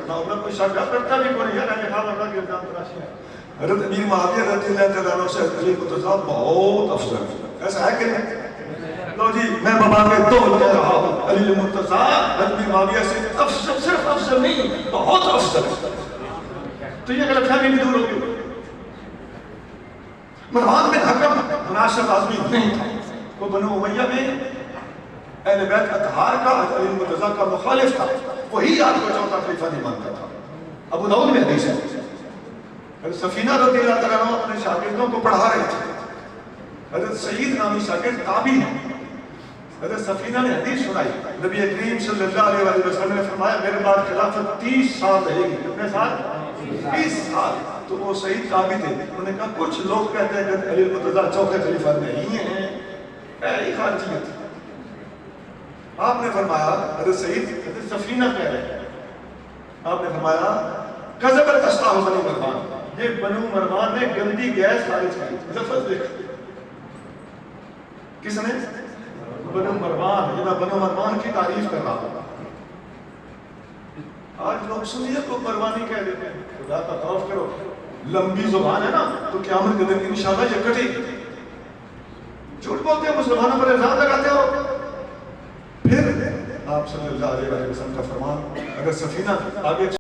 نہ عمر کوئی شک کرتا بھی کوئی یار ہمیں خواہ اللہ کے جان تراشی ہے. حضرت امیر معاویہ رضی اللہ عنہ سے علی مرتضیٰ بہت افضل ہے. ایسا ہے کہ نہیں؟ لو جی میں بابا کے دو کہہ رہا ہوں علی مرتضیٰ حضرت امیر معاویہ سے افضل، صرف افضل نہیں بہت افضل ہے. تو یہ غلط فہمی بھی دور ہوگی. مروان بن حکم مناسب آدمی نہیں تھا. وہ بنو امیہ میں اہل بیت اطہار کا علی مرتضیٰ کا مخالف تھا. وہی آپ کو چوتھا خلیفہ نہیں مانتا تھا. ابو داؤد میں حدیث ہے. حضرت سفینہ رضی اللہ تعالیٰ عنہ اپنے شاگردوں کو پڑھا رہے تھے. حضرت سعید نامی شاگرد تابعی ہیں. حضرت سفینہ نے حدیث سنائی. نبی کریم صلی اللہ علیہ وسلم نے فرمایا میرے بعد خلافت 30 سال رہے گی. کتنے سال؟ 30 سال. تو وہ سعید تابعی تھے. انہوں نے کہا کچھ لوگ کہتے ہیں کہ علی مرتضیٰ چوتھے خلیفہ نہیں ہیں. ایسی خارجیت. آپ نے فرمایا حضرت سعید حضرت سفینہ کہہ رہے ہیں. آپ نے فرمایا کذبت اسحاب بنی مروان. یہ بنو مروان نے گندی گیس خارج کی. لفظ دیکھ کس نے؟ بنو مروان. یہ میں بنو مروان کی تعریف کر رہا ہوں. آج لوگ سنیے کو مروانی کہہ دیتے ہیں. خدا کا خوف کرو. لمبی زبان ہے نا تو قیامت کے دن انشاءاللہ یہ کٹے گی. جھوٹ بولتے ہو مسلمانوں پر الزام لگاتے ہو. پھر آپ صلی اللہ علیہ وسلم کا فرمان اگر سفینہ آگے